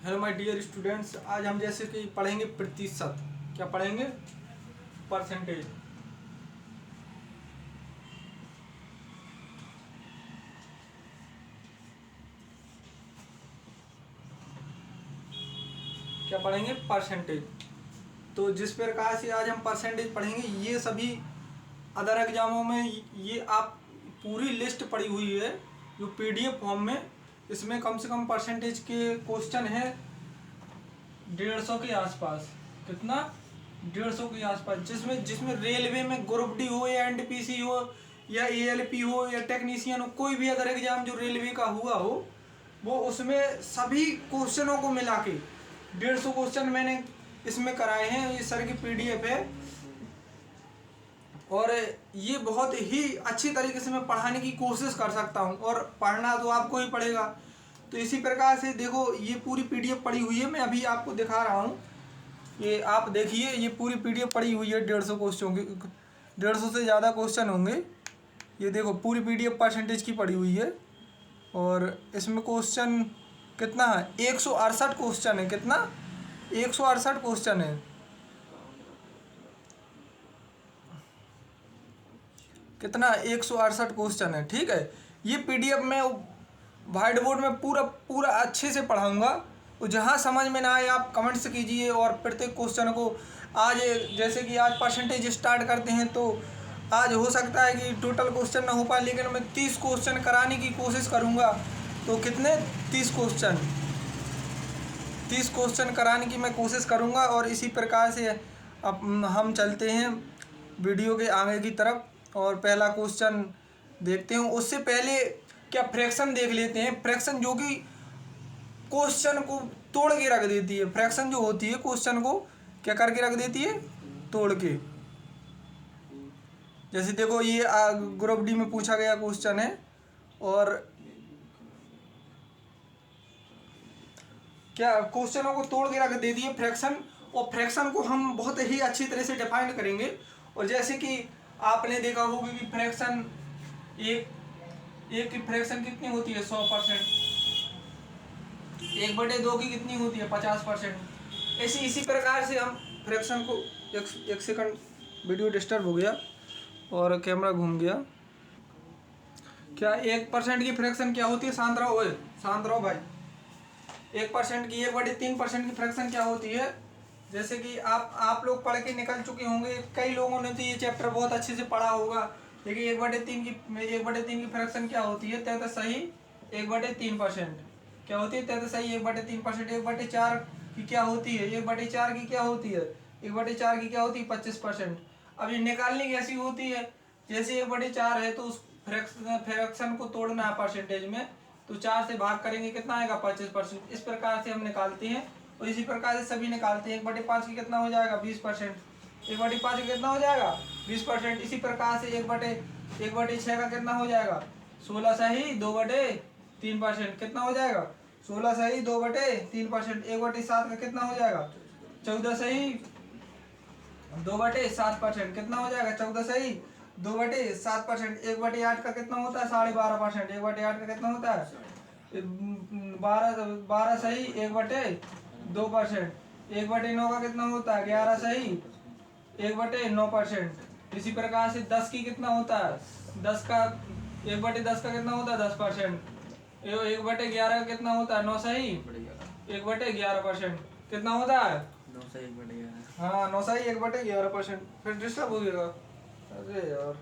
Hello my dear students, आज हम जैसे कि पढ़ेंगे प्रतिशत। क्या पढ़ेंगे? परसेंटेज। क्या पढ़ेंगे? परसेंटेज। तो जिस प्रकार से आज हम परसेंटेज पढ़ेंगे, ये सभी अदर एग्जामों में ये आप पूरी लिस्ट पड़ी हुई है जो पीडीएफ फॉर्म में। इसमें कम से कम परसेंटेज के क्वेश्चन है 150 के आसपास। कितना? 150 के आसपास। जिसमें जिसमें रेलवे में ग्रुप डी हो या एनटीपीसी हो या एएलपी हो या टेक्नीशियन हो, कोई भी अदर एग्जाम जो रेलवे का हुआ हो, वो उसमें सभी क्वेश्चनों को मिला के 150 क्वेश्चन मैंने इसमें कराए हैं। ये सर की पीडीएफ है और ये बहुत ही अच्छी तरीके से मैं पढ़ाने की कोशिश कर सकता हूँ, और पढ़ना तो आपको ही पड़ेगा। तो इसी प्रकार से देखो, ये पूरी पीडीएफ पड़ी हुई है, मैं अभी आपको दिखा रहा हूँ। ये आप देखिए, ये पूरी पीडीएफ पड़ी हुई है 150 क्वेश्चन की। 150 से ज़्यादा क्वेश्चन होंगे। ये देखो, पूरी पीडीएफ परसेंटेज की पड़ी हुई है और इसमें क्वेश्चन कितना है? 168 क्वेश्चन है। कितना? 168 क्वेश्चन है। कितना? 168 क्वेश्चन है। ठीक है, ये पीडीएफ में व्हाइट बोर्ड में पूरा पूरा अच्छे से पढ़ाऊंगा। तो जहाँ समझ में ना आए आप कमेंट्स कीजिए, और प्रत्येक क्वेश्चन को आज, जैसे कि आज परसेंटेज स्टार्ट करते हैं, तो आज हो सकता है कि टोटल क्वेश्चन ना हो पाए, लेकिन मैं 30 क्वेश्चन कराने की कोशिश करूँगा। तो कितने? 30 क्वेश्चन। 30 क्वेश्चन कराने की मैं कोशिश करूँगा। और इसी प्रकार से अब हम चलते हैं वीडियो के आगे की तरफ, और पहला क्वेश्चन देखते हैं। उससे पहले क्या फ्रैक्शन देख लेते हैं। फ्रैक्शन जो कि क्वेश्चन को तोड़ के रख देती है। फ्रैक्शन जो होती है क्वेश्चन को क्या करके रख देती है? तोड़ के। जैसे देखो, ये ग्रुप डी में पूछा गया क्वेश्चन है, और क्या क्वेश्चनों को तोड़ के रख देती है फ्रैक्शन। और फ्रैक्शन को हम बहुत ही अच्छी तरह से डिफाइन करेंगे। और जैसे कि आपने देखा होगा कि फ्रैक्शन एक की फ्रैक्शन कितनी होती है? 100%। 1/2 की कितनी होती है? 50%। इसी प्रकार से हम फ्रैक्शन को एक सेकंड, वीडियो डिस्टर्ब हो गया और कैमरा घूम गया। क्या 1% की फ्रैक्शन क्या होती है? शांत रहो, शांत रहो भाई। 1% की 1/3% की फ्रैक्शन क्या होती है? जैसे कि आप लोग पढ़ के निकल चुके होंगे। कई लोगों ने तो ये चैप्टर बहुत अच्छे से पढ़ा होगा, लेकिन 1/3 की फ्रैक्शन क्या होती है? 33 सही 1/3%। क्या होती है? 33 सही 1/3%। 1/4 की क्या होती है? 1/4 की क्या होती है? 1/4 की क्या होती है? 25%। अब ये निकालनी कैसी होती है? जैसे 1/4 है तो उस फ्रैक्शन को तोड़ना है परसेंटेज में, तो 4 से भाग करेंगे, कितना आएगा? 25%। इस प्रकार से हम निकालते हैं, और इसी प्रकार से सभी निकालते हैं। 1/5 की कितना हो जाएगा? 20%। 1/5 की कितना हो जाएगा? 20%। इसी प्रकार से 1/6 का कितना हो जाएगा? 16 सही 2/3%। कितना हो जाएगा? 16 सही 2/3%। 1/7 का कितना हो जाएगा? 14 सही 2/7%। कितना हो जाएगा? 14 सही 2/7%। 1/8 का कितना होता है? 12.5%। 1/8 का कितना होता है? 12 सही 1/2%। 1/9 का कितना होता है? 11 सही 1/9%। इसी प्रकार से 10 की कितना होता है? 1/10 का कितना होता है? 10%। 1/11 का कितना होता है? 9 सही 1/11%। कितना होता है? 9 से 1/11। हाँ, 9 सही 1/11%। फिर डिस्टर्ब हो गया। अरे यार,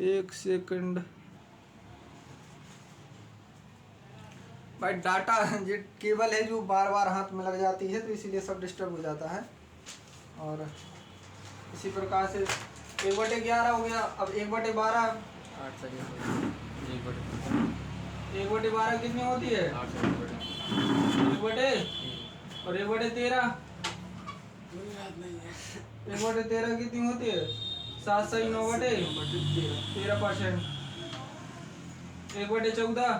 एक सेकंड भाई। डाटा ये केबल है जो बार बार हाथ में लग जाती है, तो इसीलिए सब डिस्टर्ब हो जाता है। और इसी प्रकार से 1/11 हो गया। अब 1/12 8 से 1/12 कितनी होती है? 1 और 1/13 1/13 कितनी होती है? 7 सही 9/13%। 1/14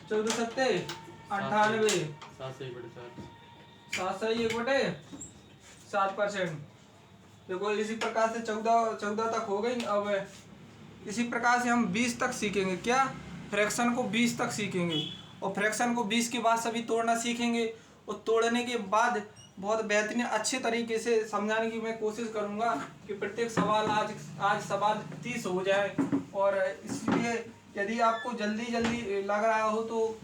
14 सत्ते 98। 7 से 1/4। 7 सही 1/7%। देखो, इसी प्रकार से 14 तक हो गई। अब इसी प्रकार से हम 20 तक सीखेंगे। क्या? फ्रैक्शन को 20 तक सीखेंगे। और फ्रैक्शन को 20 के बाद सभी तोड़ना सीखेंगे, और तोड़ने के बाद बहुत बेहतरीन अच्छे तरीके से समझाने की मैं कोशिश करूंगा कि प्रत्येक सवाल आज सवाल 30 हो जाए। और इसलिए यदि आपको जल्दी जल्दी लग रहा हो तो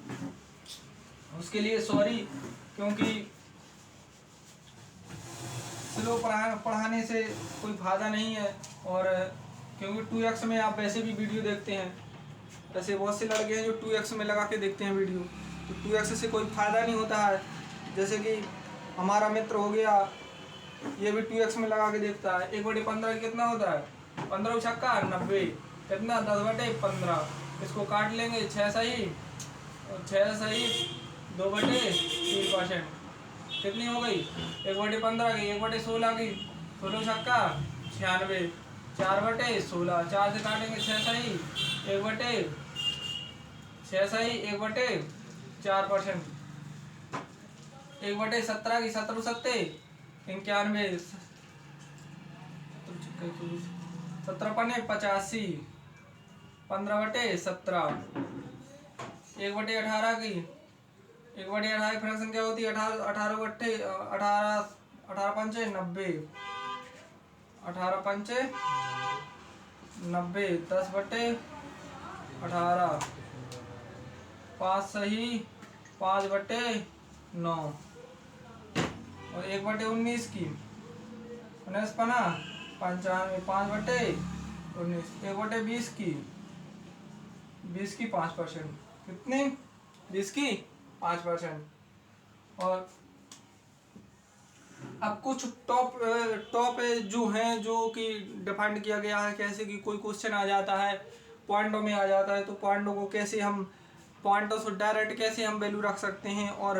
उसके लिए सॉरी, क्योंकि स्लो पढ़ाने से कोई फायदा नहीं है। और क्योंकि 2x में आप वैसे भी वीडियो देखते हैं, वैसे बहुत से लड़के हैं जो 2x में लगा के देखते हैं वीडियो, तो 2x से कोई फायदा नहीं होता है। जैसे कि हमारा मित्र हो गया, ये भी 2x में लगा के देखता है। 1/15 कितना होता है? 15 छक्का 90, कितना 10/15। इसको काट लेंगे, 6 सही 2/3%, कितनी हो गई? 1/15 की, 1/16 की, 16 छक्का 96, 4/16, 4 से काटेंगे 6 सही 1/4%, 1/17 की, 17 सत्ते 91, 17 पन्ने 85, 15/17, 1/18 की, 1/18 फ्रैक्शन क्या होती है? 18 पंचे 90, 18 पंचे 90, 10/18, 5 सही 5/9, और 1/19 की, 19 पना 95, 5/19, 1/20 की, 20 की 5%, कितनी? 20 की 5%। और अब कुछ टॉप जो हैं, जो कि डिफाइंड किया गया है, कैसे कि कोई क्वेश्चन आ जाता है पॉइंटों में आ जाता है, तो पॉइंटों को कैसे हम पॉइंटों से डायरेक्ट कैसे हम वैल्यू रख सकते हैं, और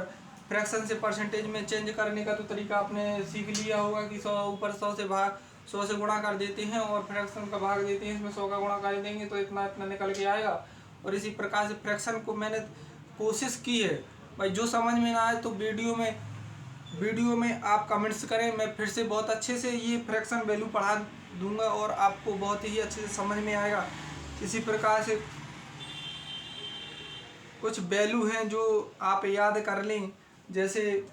फ्रैक्शन से परसेंटेज में चेंज करने का तो तरीका आपने सीख लिया होगा कि 100 ऊपर 100 से गुणा कर देते हैं और फ्रैक्शन का भाग देते हैं, इसमें 100 का गुणा कर देंगे तो इतना इतना निकल के आएगा। और इसी प्रकार से फ्रैक्शन को मैंने कोशिश की है भाई, जो समझ में ना आए तो वीडियो में आप कमेंट्स करें, मैं फिर से बहुत अच्छे से ये फ्रैक्शन वैल्यू पढ़ा दूंगा और आपको बहुत ही अच्छे से समझ में आएगा। इसी प्रकार से कुछ वैल्यू हैं जो आप याद कर लें, जैसे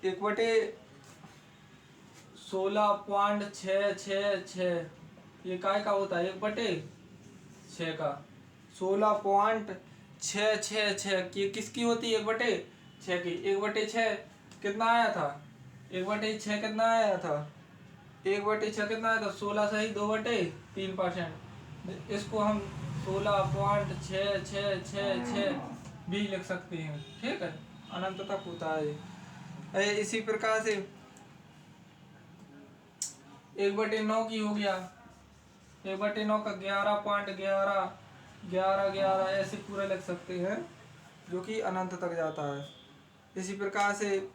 1/16.666, ये काय का होता है? 1/6 का 16.666, ये किसकी होती है? 1/6 की। 1/6 कितना आया था? 1/6 कितना आया था? 1/6 कितना आया था? 16 सही 2/3%। इसको हम 16.6666 भी लिख सकते हैं, ठीक है, अनंत तक होता है। इसी प्रकार से 1/9 की हो गया, 1/9 का 11.11 ऐसे पूरा लिख सकते हैं, जो कि अनंत तक जाता है। इसी प्रकार से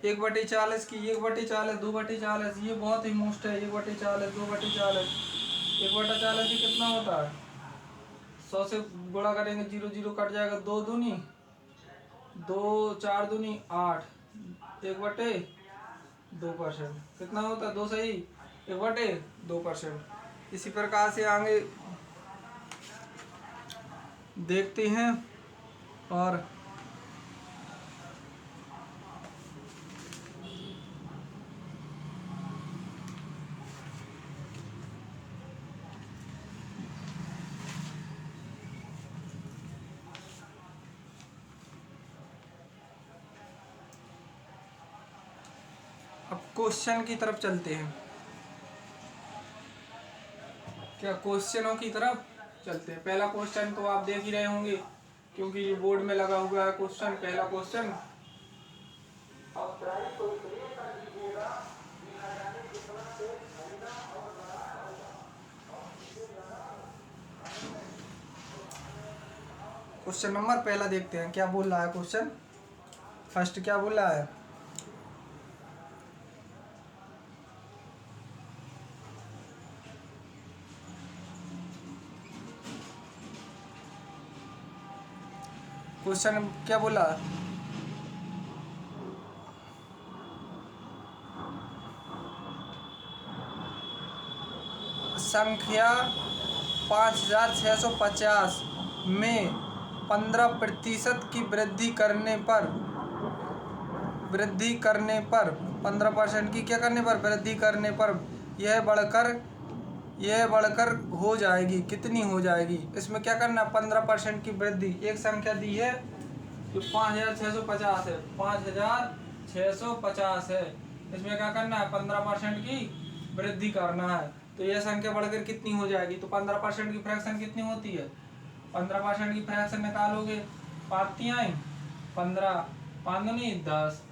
1/40 की, 1/40 2/40, ये बहुत ही मोस्ट है। 1/40 2/40, 1/40 की कितना होता है? 100 से गुणा करेंगे 0 0 कट जाएगा, 2 दूनी 2, 4 दूनी 8, 1/2%, कितना होता है? 2 सही 1/2%। इसी प्रकार से आगे देखते हैं। और अब क्वेश्चन की तरफ चलते हैं। क्या क्वेश्चनों की तरफ चलते हैं। पहला क्वेश्चन तो आप देख ही रहे होंगे, क्योंकि ये बोर्ड में लगा हुआ है क्वेश्चन। पहला क्वेश्चन, क्वेश्चन नंबर पहला देखते हैं क्या बोल रहा है क्वेश्चन। फर्स्ट क्या बोल रहा है? क्वेश्चन क्या बोला? संख्या 5650 में 15% की वृद्धि करने पर 15% की क्या करने पर वृद्धि करने पर यह बढ़कर हो जाएगी, कितनी हो जाएगी? इसमें क्या करना है? 15% की वृद्धि, एक संख्या दी है जो 5650 है, 5650 है, इसमें क्या करना है? 15% की वृद्धि करना है। तो यह संख्या बढ़कर कितनी हो जाएगी? तो 15% की फ्रैक्शन कितनी होती है? 15% की फ्रैक्शन निकालोगे, 15 5 दूनी 10।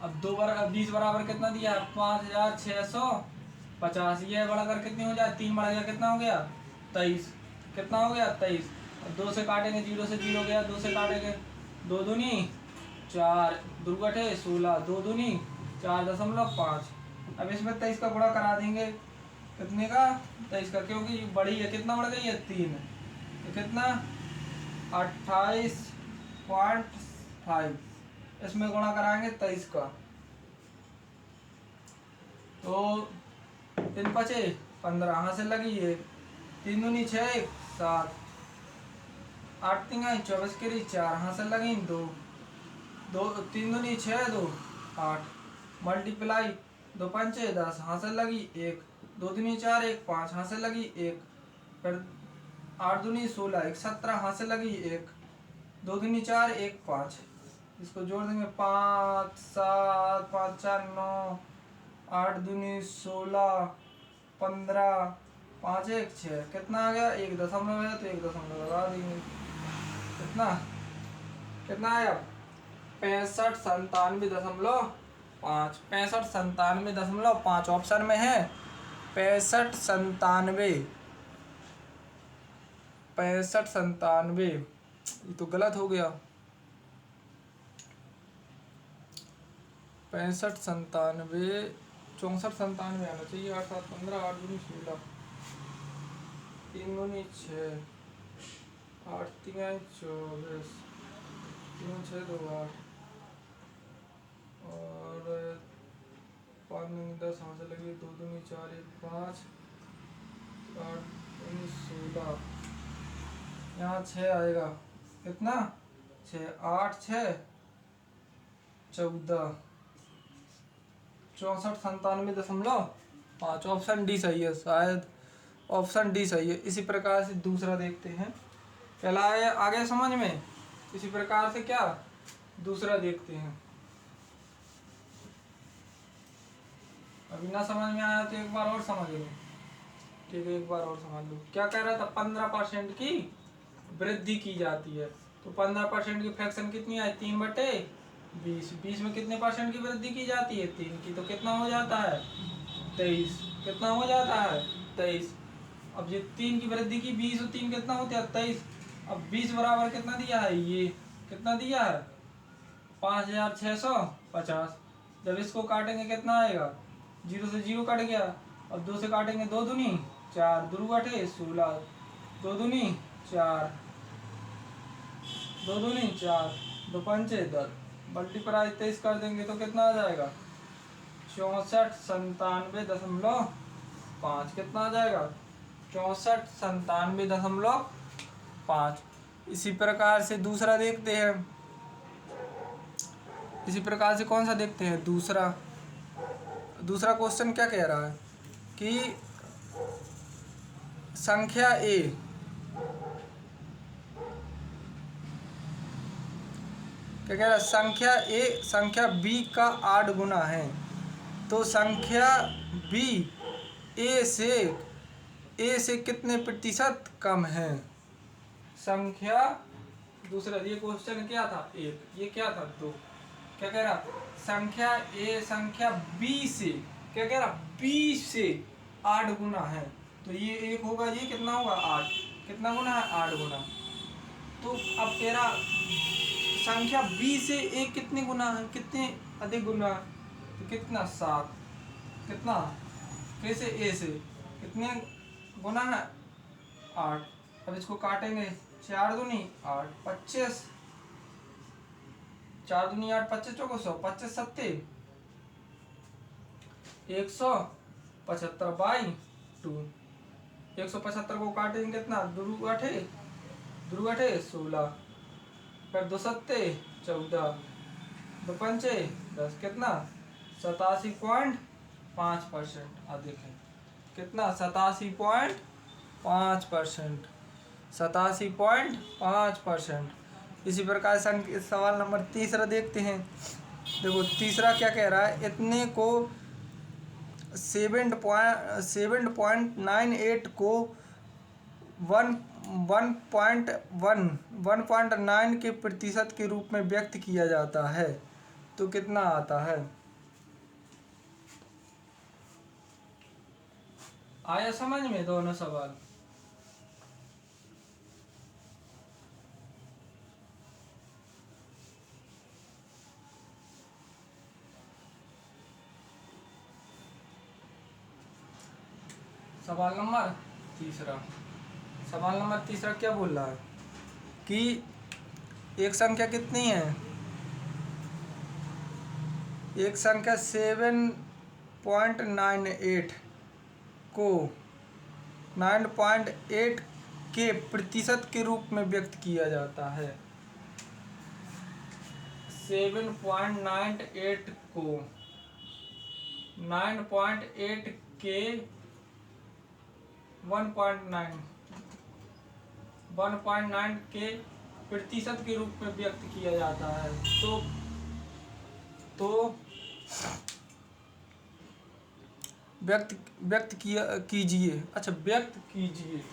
अब 20 बराबर कितना दिया? 5650। यह बढ़कर कितनी हो जाए? 3 बढ़ गया, कितना हो गया? 23। कितना हो गया? 23। अब 2 से काटेंगे, 0 से 0 गया, 2 से काटेंगे, 2 दूनी 4, दुर्गठे 16, 2 दूनी 4.5। अब इसमें 23 का गुणा करा देंगे, कितने का? 23 का, क्योंकि बड़ी है, कितना बढ़ गई है? 3। तो कितना? 28.5। इसमें गुणा कराएंगे 23 का, तो 3 बचे 15, यहाँ से लगी 1, 3 दूनी 6, 1 7, 8 3 24 के 4, यहाँ से लगी 2, 3 दूनी 6 2 8, मल्टीप्लाई 2 5 10, यहाँ से लगी 1, 2 दूनी 4 1 5, यहाँ से लगी 1, फिर 8 दूनी 16 1 17, यहाँ से लगी 1, 2 दूनी 4 1 5, इसको जोड़ देंगे 5 7 5 4 9, 8 दूनी 16 15, 5 1 6, कितना आ गया? 1 दशमलव है, तो 1 दशमलव लगा देंगे। कितना आया? 65 97.5। 65 97.5 ऑप्शन में है। 65 97 ये तो गलत हो गया। 65 97 64 97 आना चाहिए। 8 7 15, 8 दूनी 16, 3 दूनी 6, 8 3 24, 3 6 2 8, और 5 दूनी 10, यहाँ से लगी 2 दूनी 4 1 5, 8 दूनी 16, यहाँ 6 आएगा, कितना? 6 8 6 14, 64 97.5। ऑप्शन डी सही है, शायद ऑप्शन डी सही है। इसी प्रकार से दूसरा देखते हैं। पहला आ गया समझ में, इसी प्रकार से क्या दूसरा देखते हैं। अभी ना समझ में आया तो एक बार और समझ लो, ठीक है, एक बार और समझ लो। क्या कह रहा था? 15% की वृद्धि की जाती है, तो 15% की फ्रैक्शन कितनी है? 3/20। 20 में कितने परसेंट की वृद्धि की जाती है? 3 की, तो कितना हो जाता है? 23। कितना हो जाता है? 23। अब ये 3 की वृद्धि की, 20 और 3 कितना होता है? 23। अब 20 बराबर कितना दिया है? ये कितना दिया है? 5650। जब इसको काटेंगे कितना आएगा? 0 से 0 कट गया। अब 2 से काटेंगे, 2 दूनी 4, दुर्गठे 16, 2 दूनी 4, 2 दूनी 4, 2 पंचे 10, मल्टीप्लाई 23 कर देंगे तो कितना आ जाएगा? 64 97.5। कितना आ जाएगा? 64 97.5। इसी प्रकार से दूसरा देखते हैं। इसी प्रकार से कौन सा देखते हैं? दूसरा क्वेश्चन क्या कह रहा है कि संख्या ए क्या कह रहा है? संख्या ए संख्या बी का 8 गुना है, तो संख्या बी ए से कितने प्रतिशत कम है? संख्या दूसरा, ये क्वेश्चन क्या था? 1, ये क्या था? 2। क्या कह रहा? संख्या ए संख्या बी से, क्या कह रहा? बी से 8 गुना है, तो ये 1 होगा, ये कितना होगा? 8। कितना गुना है? 8 गुना। तो अब तेरा संख्या बी से ए कितने गुना है? कितने अधिक गुना है? तो कितना? 7। कितना? कैसे? ए से कितने गुना है? 8। अब इसको काटेंगे, 4 दूनी 8 25, 4 दूनी 8 25 चौको 100, 25 सत्ते 175/2। 175 को काटेंगे कितना, दो अठे 16, फिर 2 सत्ते 14, 2 पंचे 10, कितना 87.5%। अब देखें कितना 87.5%, 87.5%। इसी प्रकार सवाल नंबर तीसरा देखते हैं। देखो तीसरा क्या कह रहा है, इतने को 7.98 को 1.9 के प्रतिशत के रूप में व्यक्त किया जाता है तो कितना आता है। आया समझ में दोनों सवाल। सवाल नंबर तीसरा क्या बोल रहा है कि एक संख्या कितनी है, एक संख्या 7.98 को 9.8 के प्रतिशत के रूप में व्यक्त किया जाता है। 7.98 को 9.8 के 1.9 के प्रतिशत के रूप में व्यक्त किया जाता है तो व्यक्त कीजिए। अच्छा, व्यक्त कीजिए।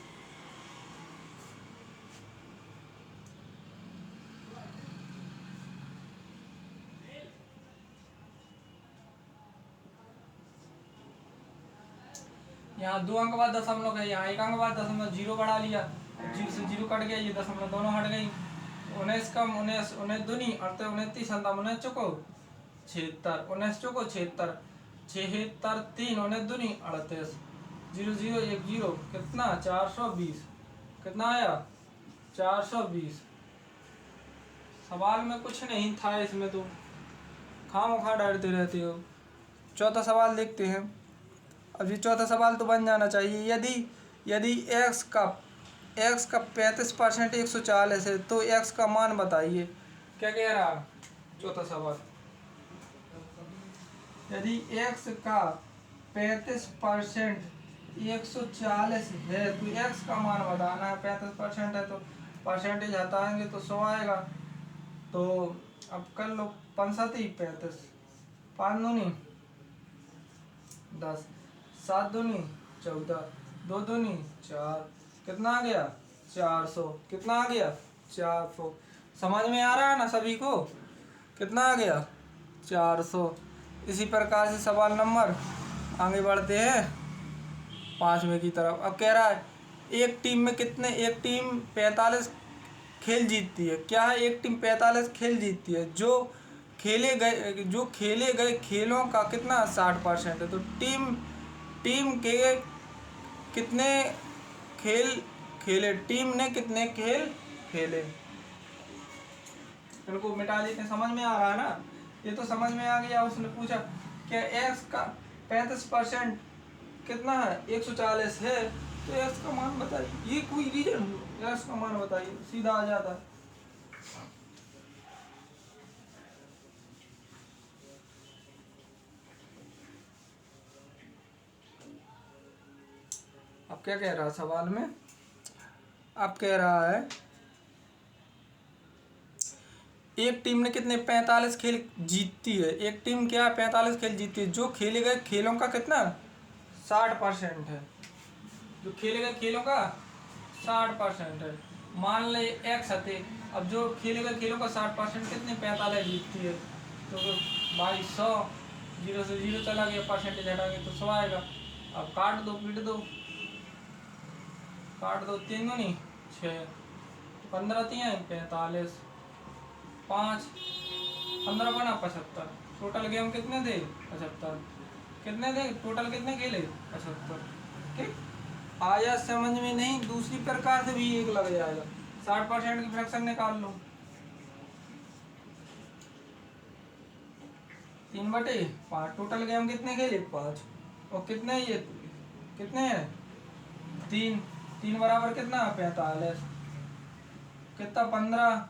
यहाँ 2 अंक बाद दशमलव है, यहाँ 1 अंक बाद दशमलव 0 बढ़ा लिया, 0 से 0 कट गया, ये दशमलव दोनों हट गई। 19 कम 19 19 दूनी 38 29 19 चौको 76 19 चौको 76 76 3 19 दूनी 38 0 0 1 0 कितना 420, कितना आया 420। सवाल में कुछ नहीं था इसमें, तो खामोखा डालते रहते हो। चौथा सवाल देखते हैं। अब ये चौथा सवाल तो बन जाना चाहिए। यदि x का 35% 140 है तो x का मान बताइए। क्या कह रहा है चौथा सवाल, यदि x का 35% 140 है तो x का मान बताना है। 35% है तो परसेंटेज हटाएंगे तो 100 आएगा। तो अब कर लो 5 35, 5 दूनी 10, 7 दूनी 14, 2 दूनी 4, कितना आ गया 400, कितना आ गया 400। समझ में आ रहा है ना सभी को, कितना आ गया 400। इसी प्रकार से सवाल नंबर आगे बढ़ते हैं 5वें की तरफ। अब कह रहा है एक टीम 45 खेल जीतती है। क्या है, एक टीम 45 खेल जीतती है जो खेले गए खेलों का कितना 60% है। तो टीम के कितने खेल खेले, टीम ने कितने खेल खेले, इनको मिटा लेते हैं। समझ में आ रहा है ना, ये तो समझ में आ गया। उसने पूछा क्या x का 35% कितना है 140 है तो x का मान बताइए। ये कोई रीजन हो, x का मान बताइए, सीधा आ जाता है। अब क्या कह रहा है सवाल में, अब कह रहा है एक टीम ने कितने 45 खेल जीतती है। एक टीम क्या 45 खेल जीतती है जो खेले गए खेलों का कितना 60% है, जो खेले गए खेलों का 60% है। मान ले x हते, अब जो खेले गए खेलों का 60% कितने 45 जीतती है। तो भाई 100, 0 से 0 चला गया, परसेंटेज हटाएंगे तो 100 आएगा। अब काट दो, पीट दो, काट दो, 3 दूनी 6, 15 3 45, 5 15 बना 75। टोटल गेम कितने थे 75, कितने थे टोटल, कितने खेले 75। ठीक, आया समझ में? नहीं, दूसरी प्रकार से भी एक लग जाएगा। 60% की फ्रैक्शन निकाल लो, 3/5। टोटल गेम कितने खेले 5, और कितने ये कितने हैं तीन, तीन बराबर कितना 45, कितना 15,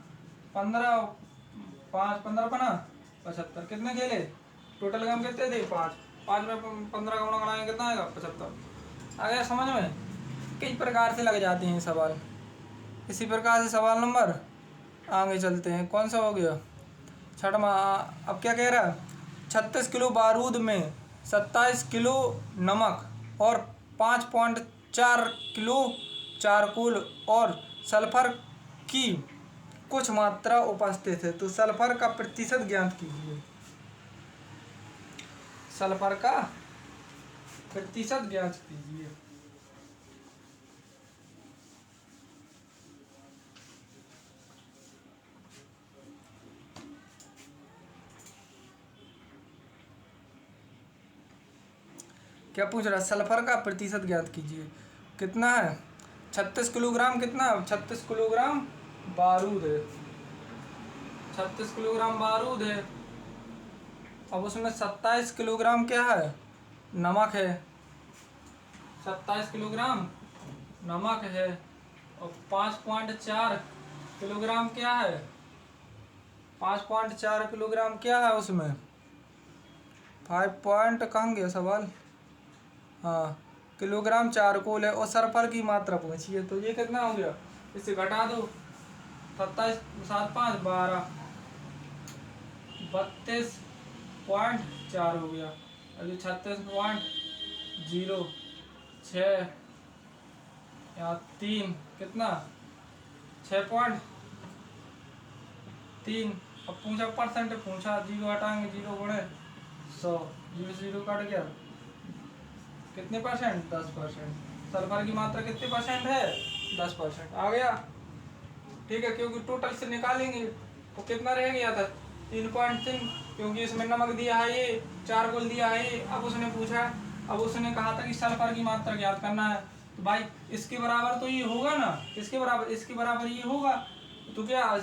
15 5 15 बना 75, कितने खेले टोटल गेम कितने थे 5, 5 में 15 का गुणा कराएंगे कितना आएगा 75। आ गया समझ में। कई प्रकार से लग जाते हैं सवाल। इसी प्रकार से सवाल नंबर आगे चलते हैं। कौन सा हो गया छठवां। अब क्या कह रहा है 36 किलो बारूद में 27 किलो नमक और 5.4 किलो चारकोल और सल्फर की कुछ मात्रा उपस्थित है, तो सल्फर का प्रतिशत ज्ञात कीजिए। सल्फर का प्रतिशत ज्ञात कीजिए। क्या पूछ रहा है सल्फर का प्रतिशत ज्ञात कीजिए। कितना है 36 किलोग्राम, कितना 36 किलोग्राम बारूद है, 36 किलोग्राम बारूद है। अब उसमें 27 किलोग्राम क्या है नमक है, 27 किलोग्राम नमक है और 5.4 किलोग्राम क्या है, 5.4 किलोग्राम क्या है उसमें 5 पॉइंट कहाँ गया सवाल, हाँ किलोग्राम चारकोल है और सल्फर की मात्रा पूछी है। तो ये कितना हो गया, इसे घटा दो 27 7 5 12 32.4 हो गया और ये 36.06 या 3 कितना 6.3। अब पूछा परसेंट, पूछा जीरो हटाएंगे, जीरो गुणे 100, जीरो से जीरो कट गया कितने परसेंट 10%। सल्फर की मात्रा कितने परसेंट है 10%। आ गया ठीक है, क्योंकि टोटल से निकालेंगे तो कितना रह गया था 3.3, क्योंकि इसमें नमक दिया है ये चारकोल दिया है ये। अब उसने पूछा, अब उसने कहा था कि सल्फर की मात्रा ज्ञात करना है, तो भाई इसके बराबर तो ये होगा ना, इसके बराबर इसके बराबर ये होगा, तो क्या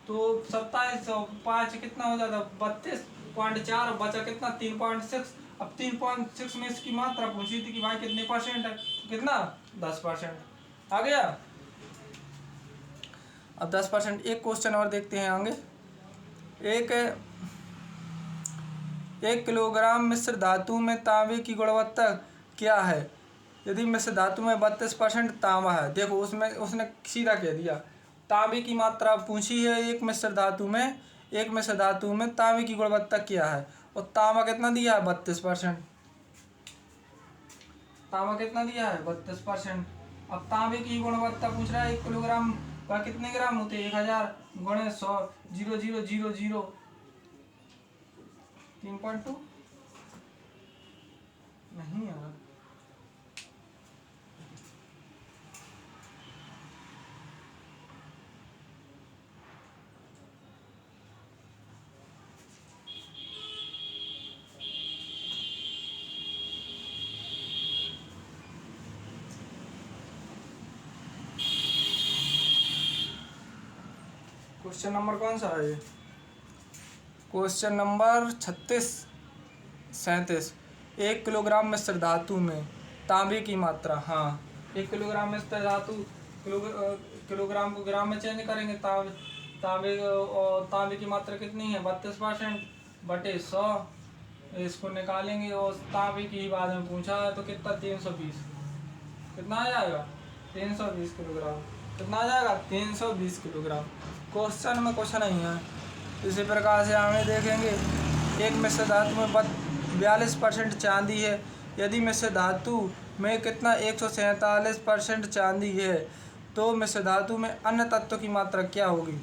तो 27.5 कितना हो जाता 32.4, बचा कितना 3.6। अब 3.6 में इसकी मात्रा पूछी थी कि भाई कितने परसेंट है, कितना 10%। आ गया। अब 10%। एक क्वेश्चन और देखते हैं आगे। एक किलोग्राम मिश्र धातु में तांबे की गुणवत्ता क्या है यदि मिश्र धातु में 32% तांबा है। देखो उसमें उसने सीधा कह दिया तांबे की मात्रा पूछी है, एक मिश्र धातु में तांबे की गुणवत्ता क्या है, और तांबा कितना दिया है 32%। तांबा कितना दिया है 32%। अब तांबे की गुणवत्ता पूछ रहा है 1 किलोग्राम का कितने ग्राम होते हैं 1000 गुणे 100 0000 3.2 नहीं यार, क्वेश्चन नंबर कौन सा है ये, क्वेश्चन नंबर 37 1 किलोग्राम मिश्र धातु में तांबे की मात्रा। हाँ 1 किलोग्राम मिश्र धातु किलोग्राम को ग्राम में चेंज करेंगे, तांबे की मात्रा कितनी है 32% बटे 100, इसको निकालेंगे और तांबे की ही बाद में पूछा है तो कितना 320, कितना आ जाएगा 320 किलोग्राम, कितना आ जाएगा 320 किलोग्राम। क्वेश्चन में कुछ नहीं है। इसी प्रकार से आगे देखेंगे एक मिश्र धातु में 42% चांदी है, यदि मिश्र धातु में कितना 147% चांदी है तो मिश्र धातु में अन्य तत्व की मात्रा क्या होगी।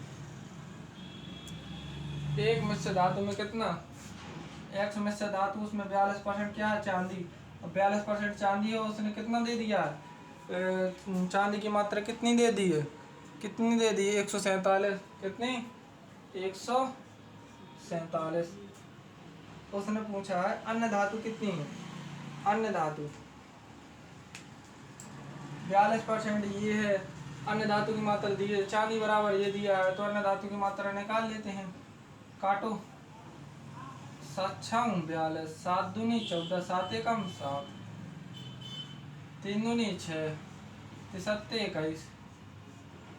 एक मिश्र धातु में कितना एक्स मिश्र धातु उसमें 42% क्या है चांदी, और 42% चांदी है, उसने कितना दे दिया है चांदी की मात्रा कितनी दे दी है, कितनी दे दी 147, कितनी 147। उसने पूछा है अन्य धातु कितनी है, अन्य धातु 42% ये है, अन्य धातु की मात्रा दी है, चांदी बराबर ये दिया है, तो अन्य धातु की मात्रा निकाल लेते हैं। काटो 7 6 42, 7 दूनी 14, 7 एकम 7, 3 दूनी 6, तिसत्ते 21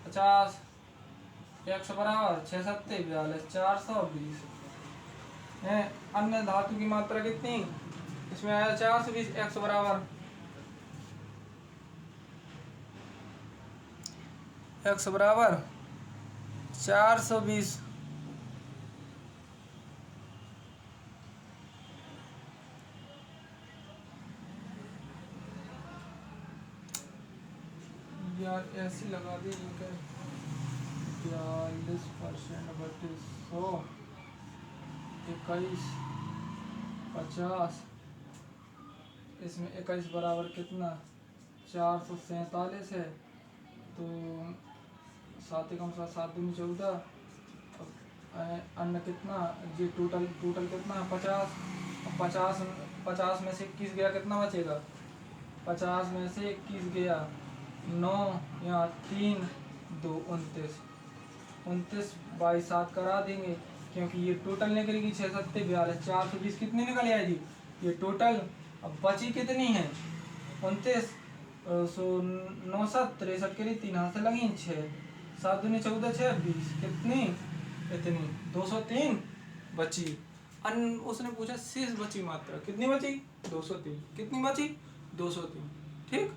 50 x बराबर 6 सत्ते 42 420 है। अन्य धातु की मात्रा कितनी, इसमें आया 420 x बराबर x बराबर 420 यार ऐसी लगा दी 42% बटे 100 21 50 इसमें 21 बराबर कितना 447 है। तो 7 कम 7 दूनी 14। अन्य कितना जी टोटल कितना 50। 50 में से 21 गया कितना बचेगा, 50 में से 21 गया 9 यहाँ 3 2 29 29 बाई 7 करा देंगे, क्योंकि ये टोटल निकलेगी 6 सत्ते 42 420 कितनी निकल आएगी ये टोटल। अब बची कितनी है 29 सो 9 7 63 के लिए 3 हाथ से लगी 6 7 दूनी 14 6 20 कितनी इतनी 203 बची। उसने पूछा शेष बची मात्रा कितनी बची 203, कितनी बची 203। ठीक,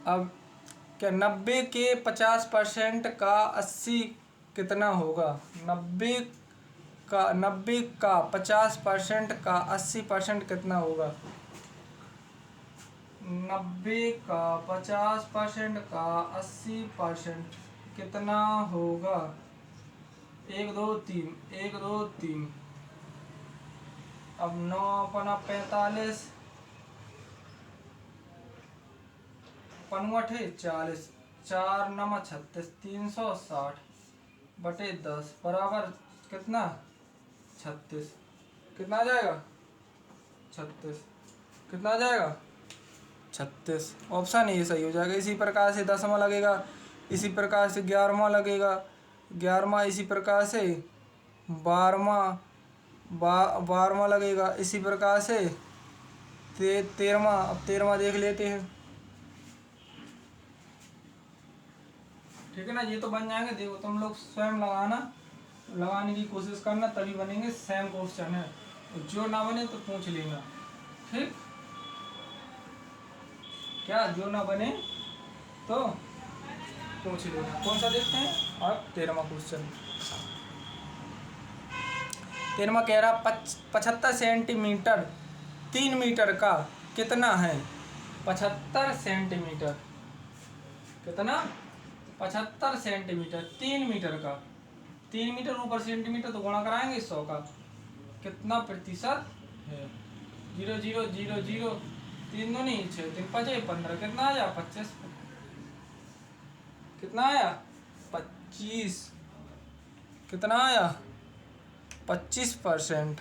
अब क्या 90 के 50% का 80 कितना होगा, 90 का 50% का 80% कितना होगा, 90 का 50% का 80% कितना होगा 1 2 3 1 2 3। अब 9 अपना 45 55 40 4 9 36 360 बटे 10 बराबर कितना 36। कितना आ जाएगा 36, कितना आ जाएगा 36। ऑप्शन ए सही हो जाएगा। इसी प्रकार से 10वां लगेगा, इसी प्रकार से 11वां लगेगा 11वां, इसी प्रकार से 12वां लगेगा, इसी प्रकार से 13वां। अब 13वां देख लेते हैं। ठीक है ना, ये तो बन जाएंगे। देखो तुम लोग स्वयं लगाने की कोशिश करना, तभी बनेंगे। सेम क्वेश्चन है, जो ना बने तो पूछ लेना। ठीक, क्या जो ना बने तो पूछ लेना। कौन सा देखते हैं अब 13वां क्वेश्चन। 13वां कह रहा 75 सेंटीमीटर 3 मीटर का कितना है, 75 सेंटीमीटर कितना 75 सेंटीमीटर 3 मीटर का, 3 मीटर ऊपर सेंटीमीटर तो गुणा कराएंगे 100 का, कितना प्रतिशत है। 0 0 0 0 3 2 नहीं 6 3 5 15 कितना आया 25, कितना आया 25, कितना आया 25%।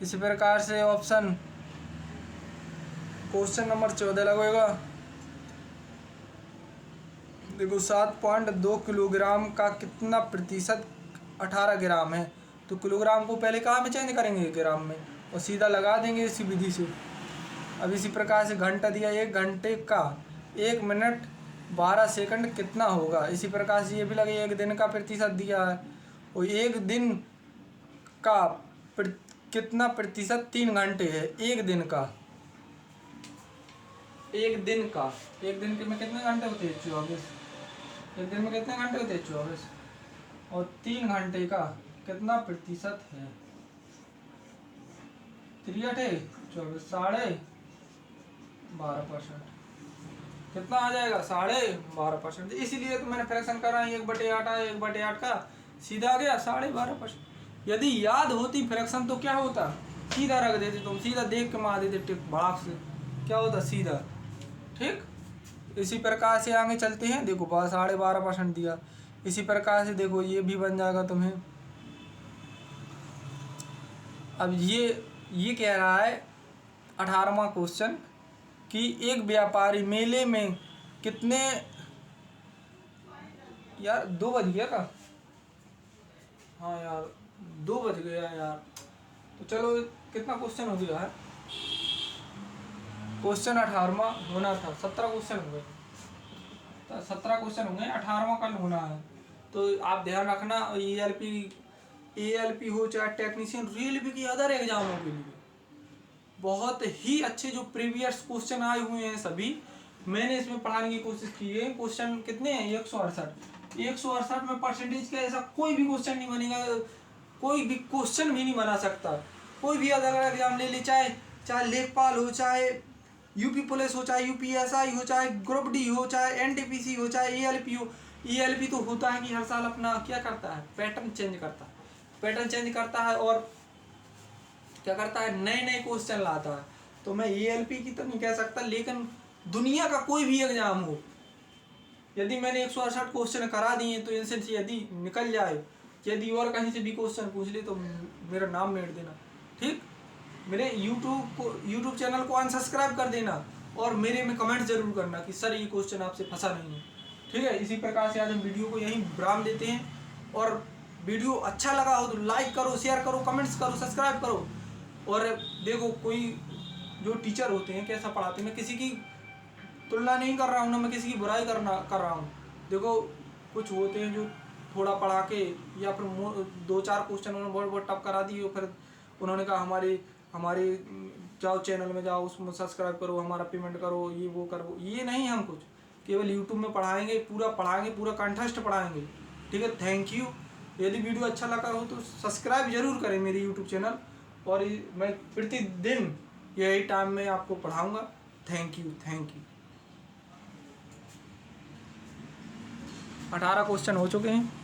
इसी प्रकार से ऑप्शन क्वेश्चन नंबर 14 लगेगा। देखो 7.2 किलोग्राम का कितना प्रतिशत 18 ग्राम है। तो किलोग्राम को पहले कहाँ में चेंज करेंगे ग्राम में, और सीधा लगा देंगे इसी विधि से। अब इसी प्रकार से घंटा दिया, 1 घंटे का 1 मिनट 12 सेकंड कितना होगा। इसी प्रकार से ये भी लगे 1 दिन का प्रतिशत दिया है, और 1 दिन का कितना प्रतिशत 3 घंटे है। 1 दिन का 1 दिन का 1 दिन के में कितने घंटे होते हैं 24। 1 दिन में कितने घंटे होते हैं 24, और 3 घंटे का कितना प्रतिशत है 3 8 24 12.5%। कितना आ जाएगा 12.5%। इसीलिए तो मैंने फ्रैक्शन करा 1/8 आया, 1/8 का सीधा आ गया 12.5%। यदि याद होती फ्रैक्शन तो क्या होता, सीधा रख देते तुम, सीधा देख के मार देते टिक भड़ाक से, क्या होता सीधा। ठीक, इसी प्रकार से आगे चलते हैं। देखो 12.5% दिया, इसी प्रकार से देखो ये भी बन जाएगा तुम्हें। अब ये कह रहा है 18वां क्वेश्चन कि एक व्यापारी मेले में कितने, यार 2 बज गया का, हाँ यार 2 बज गया यार। तो चलो कितना क्वेश्चन हो गया है, क्वेश्चन 18वां होना था, 17 क्वेश्चन हो गए, 17 क्वेश्चन होंगे, 18वां कल होना है। तो आप ध्यान रखना, ALP हो चाहे टेक्नीशियन, रेलवे की अदर एग्जामों के लिए बहुत ही अच्छे जो प्रीवियस क्वेश्चन आए हुए हैं सभी मैंने इसमें पढ़ाने की कोशिश की है। क्वेश्चन कितने हैं, 168 में परसेंटेज का ऐसा कोई भी क्वेश्चन नहीं बनेगा, कोई भी क्वेश्चन भी नहीं बना सकता। कोई भी अदर एग्जाम ले ले, चाहे लेखपाल हो, चाहे यूपी पुलिस हो, चाहे UPSI हो, चाहे ग्रुप डी हो, चाहे NTPC हो, चाहे ALP हो। ALP तो होता है कि हर साल अपना क्या करता है, पैटर्न चेंज करता है और क्या करता है, नए नए क्वेश्चन लाता है। तो मैं ALP की तो नहीं कह सकता, लेकिन दुनिया का कोई भी एग्जाम हो, यदि मैंने 168 क्वेश्चन करा दिए तो इनसे यदि निकल जाए, यदि और कहीं से भी क्वेश्चन पूछ ले तो मेरा नाम मेट देना, ठीक। मेरे यूट्यूब चैनल को अनसब्सक्राइब कर देना और मेरे में कमेंट जरूर करना कि सर ये क्वेश्चन आपसे फंसा नहीं है, ठीक है। इसी प्रकार से आज हम वीडियो को यहीं विराम देते हैं। और वीडियो अच्छा लगा हो तो लाइक करो, शेयर करो, कमेंट्स करो, सब्सक्राइब करो। और देखो, कोई जो टीचर होते हैं कैसा पढ़ाते हैं, मैं किसी की तुलना नहीं कर रहा हूँ ना, मैं किसी की बुराई कर रहा हूँ। देखो, कुछ होते हैं जो थोड़ा पढ़ा के या फिर 2-4 क्वेश्चन उन्होंने बहुत टफ करा दिए, फिर उन्होंने कहा हमारे जाओ चैनल में जाओ, उसमें सब्सक्राइब करो, हमारा पेमेंट करो, ये वो करो। ये नहीं, हम कुछ केवल यूट्यूब में पढ़ाएंगे, पूरा कंटेस्ट पढ़ाएंगे, ठीक है। Thank you. यदि वीडियो अच्छा लगा हो तो सब्सक्राइब जरूर करें मेरे यूट्यूब चैनल, और मैं प्रतिदिन यही टाइम में आपको पढ़ाऊँगा। Thank you. 18 क्वेश्चन हो चुके हैं।